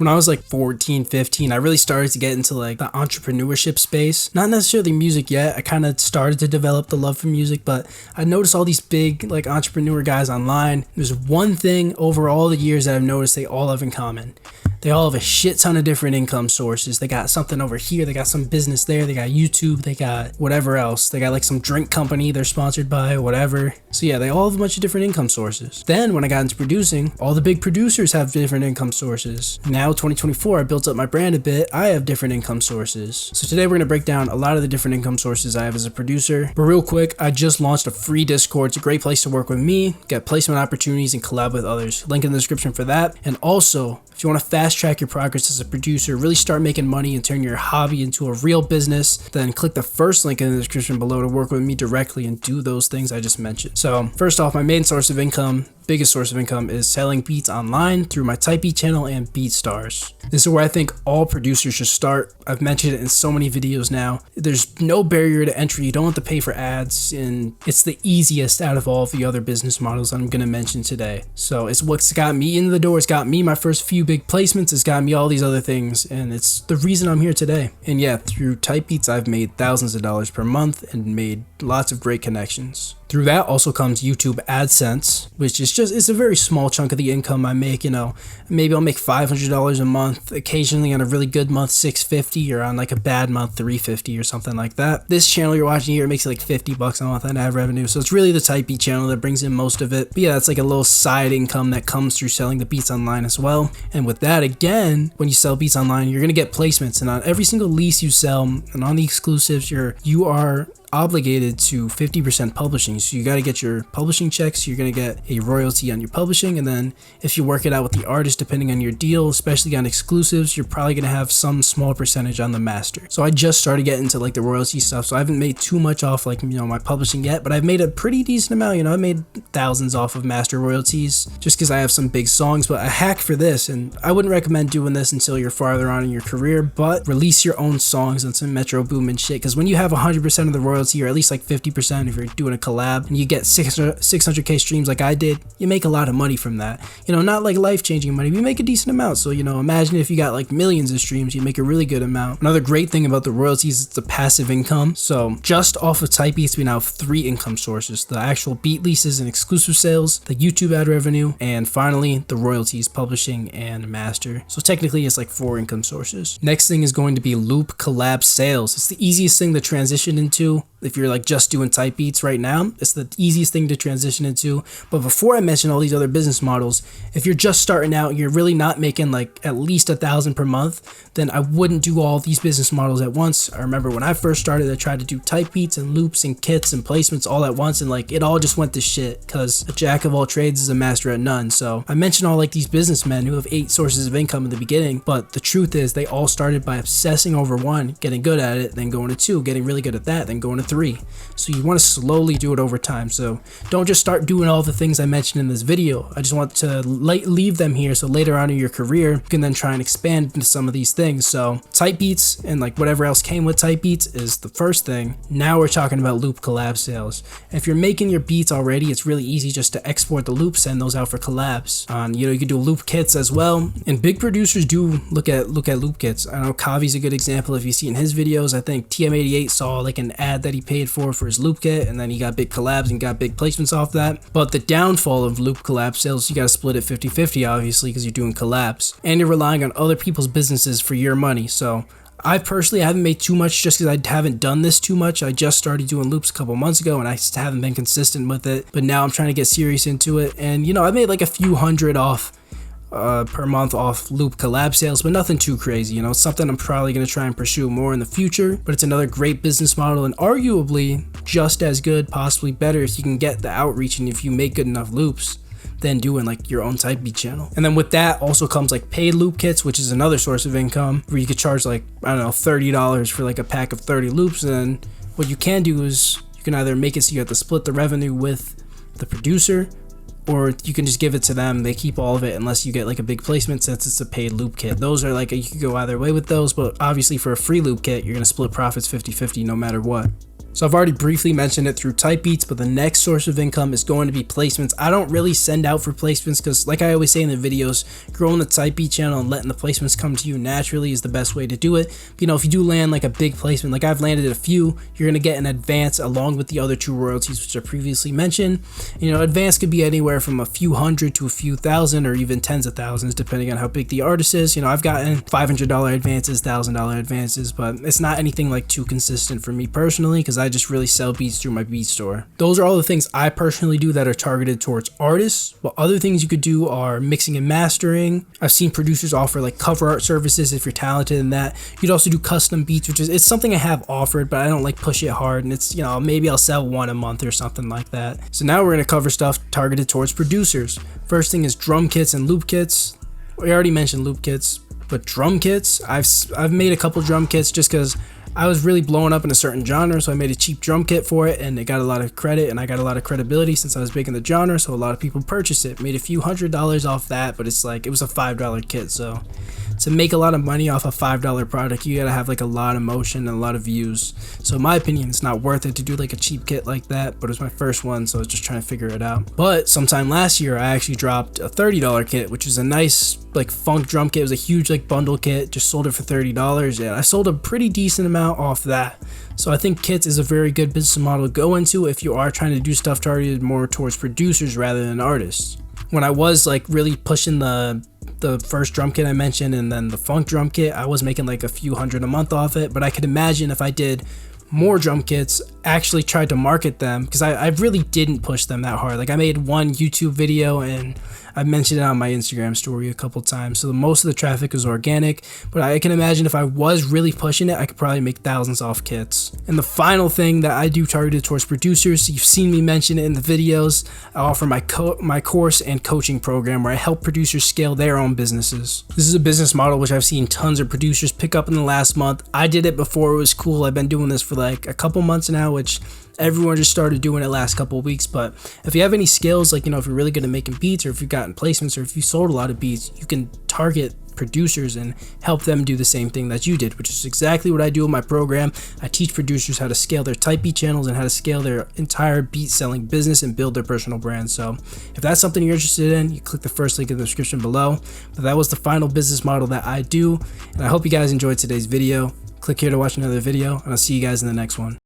When I was like 14, 15, I really started to get into like the entrepreneurship space. Not necessarily music yet. I kind of started to develop the love for music, but I noticed all these big like entrepreneur guys online. There's one thing over all the years that I've noticed they all have in common. They all have a shit ton of different income sources. They got something over here. They got some business there. They got YouTube. They got whatever else. They got like some drink company they're sponsored by, whatever. So yeah, they all have a bunch of different income sources. Then when I got into producing, all the big producers have different income sources. Now 2024, I built up my brand a bit. I have different income sources. So today we're going to break down a lot of the different income sources I have as a producer. But real quick, I just launched a free Discord. It's a great place to work with me, get placement opportunities, and collab with others. Link in the description for that. And also, if you want to fast track your progress as a producer, really start making money and turn your hobby into a real business, then click the first link in the description below to work with me directly and do those things I just mentioned. So first off, my main source of income, biggest source of income, is selling beats online through my Typebeat channel and BeatStars. This is where I think all producers should start. I've mentioned it in so many videos now. There's no barrier to entry. You don't have to pay for ads, and it's the easiest out of all of the other business models I'm going to mention today. So it's what's got me in the door. It's got me my first few big placements. It's got me all these other things, and it's the reason I'm here today. And yeah, through Typebeats, I've made thousands of dollars per month and made lots of great connections. Through that also comes YouTube AdSense, which is it's a very small chunk of the income I make. You know, maybe I'll make $500 a month, occasionally on a really good month $650, or on like a bad month $350 or something like that. This channel you're watching here makes like $50 a month on ad revenue, so it's really the Typebeat channel that brings in most of it. But yeah, that's like a little side income that comes through selling the beats online as well. And with that, again, when you sell beats online, you're gonna get placements, and on every single lease you sell and on the exclusives, you are obligated to 50% publishing. So you got to get your publishing checks. You're going to get a royalty on your publishing, and then if you work it out with the artist, depending on your deal, especially on exclusives, you're probably going to have some small percentage on the master. So I just started getting into like the royalty stuff, so I haven't made too much off like, you know, my publishing yet, but I've made a pretty decent amount. You know, I made thousands off of master royalties just because I have some big songs. But a hack for this, and I wouldn't recommend doing this until you're farther on in your career, but release your own songs on some Metro Boomin shit, because when you have 100% of the royalty, or at least like 50% if you're doing a collab, and you get 600k streams like I did, you make a lot of money from that. You know, not like life-changing money, but you make a decent amount. So, you know, imagine if you got like millions of streams, you make a really good amount. Another great thing about the royalties is it's a passive income. So just off of Typebeats, we now have 3 income sources: the actual beat leases and exclusive sales, the YouTube ad revenue, and finally the royalties, publishing and master. So technically it's like 4 income sources. Next thing is going to be loop collab sales. It's the easiest thing to transition into. If you're like just doing Typebeats right now, it's the easiest thing to transition into. But before I mention all these other business models, if you're just starting out and you're really not making like at least $1,000 per month, then I wouldn't do all these business models at once. I remember when I first started, I tried to do Typebeats and loops and kits and placements all at once, and like it all just went to shit, because a jack of all trades is a master at none. So I mentioned all like these businessmen who have 8 sources of income in the beginning, but the truth is they all started by obsessing over one, getting good at it, then going to 2, getting really good at that, then going to 3. So you want to slowly do it over time. So don't just start doing all the things I mentioned in this video. I just want to leave them here, so later on in your career you can then try and expand into some of these things. So Typebeats and like whatever else came with Typebeats is the first thing. Now we're talking about loop collab sales. If you're making your beats already, it's really easy just to export the loops, send those out for collabs. You know, you can do loop kits as well, and big producers do look at loop kits. I know Kavi's a good example. If you see in his videos, I think TM88 saw like an ad that he paid for his loop kit, and then he got big collabs and got big placements off that. But the downfall of loop collab sales, you got to split it 50-50 obviously, because you're doing collabs and you're relying on other people's businesses for your money. So I personally haven't made too much just because I haven't done this too much. I just started doing loops a couple months ago and I just haven't been consistent with it, but now I'm trying to get serious into it. And you know, I made like a few hundred off per month off loop collab sales, but nothing too crazy. You know, it's something I'm probably going to try and pursue more in the future, but it's another great business model, and arguably just as good, possibly better, if you can get the outreach and if you make good enough loops than doing like your own Typebeat channel. And then with that also comes like paid loop kits, which is another source of income where you could charge like, I don't know, $30 for like a pack of 30 loops. And what you can do is you can either make it so you have to split the revenue with the producer, or you can just give it to them. They keep all of it unless you get like a big placement, since it's a paid loop kit. Those are like, you could go either way with those, but obviously for a free loop kit, you're going to split profits 50-50 no matter what. So I've already briefly mentioned it through Typebeats, but the next source of income is going to be placements. I don't really send out for placements because, like I always say in the videos, growing the Typebeat channel and letting the placements come to you naturally is the best way to do it. But, you know, if you do land like a big placement, like I've landed a few, you're going to get an advance along with the other 2 royalties, which I previously mentioned. You know, advance could be anywhere from a few hundred to a few thousand or even tens of thousands, depending on how big the artist is. You know, I've gotten $500 advances, $1,000 advances, but it's not anything like too consistent for me personally because I just really sell beats through my beat store. Those are all the things I personally do that are targeted towards artists. But other things you could do are mixing and mastering. I've seen producers offer like cover art services if you're talented in that. You'd also do custom beats, which is, it's something I have offered, but I don't like push it hard, and it's, you know, maybe I'll sell 1 a month or something like that. So now we're going to cover stuff targeted towards producers. First thing is drum kits and loop kits. We already mentioned loop kits, but drum kits, I've made a couple drum kits just because I was really blowing up in a certain genre, so I made a cheap drum kit for it, and it got a lot of credit, and I got a lot of credibility since I was big in the genre, so a lot of people purchased it. Made a few $100s off that, but it's like, it was a $5 kit, so to make a lot of money off a $5 product, you gotta have like a lot of motion and a lot of views. So in my opinion, it's not worth it to do like a cheap kit like that, but it was my first one, so I was just trying to figure it out. But sometime last year, I actually dropped a $30 kit, which is a nice like funk drum kit. It was a huge like bundle kit, just sold it for $30, and I sold a pretty decent amount off that. So I think kits is a very good business model to go into if you are trying to do stuff targeted more towards producers rather than artists. When I was like really pushing the first drum kit I mentioned and then the funk drum kit, I was making like a few $100 a month off it. But I could imagine if I did more drum kits, actually tried to market them, because I really didn't push them that hard. Like I made one YouTube video and I mentioned it on my Instagram story a couple times, so most of the traffic is organic, but I can imagine if I was really pushing it, I could probably make thousands off kits. And the final thing that I do targeted towards producers, you've seen me mention it in the videos, I offer my course and coaching program where I help producers scale their own businesses. This is a business model which I've seen tons of producers pick up in the last month. I did it before it was cool. I've been doing this for like a couple months now, which everyone just started doing it last couple of weeks. But if you have any skills, like, you know, if you're really good at making beats, or if you've gotten placements, or if you sold a lot of beats, you can target producers and help them do the same thing that you did, which is exactly what I do in my program. I teach producers how to scale their Typebeat channels and how to scale their entire beat selling business and build their personal brand. So if that's something you're interested in, you click the first link in the description below. But that was the final business model that I do, and I hope you guys enjoyed today's video. Click here to watch another video, and I'll see you guys in the next one.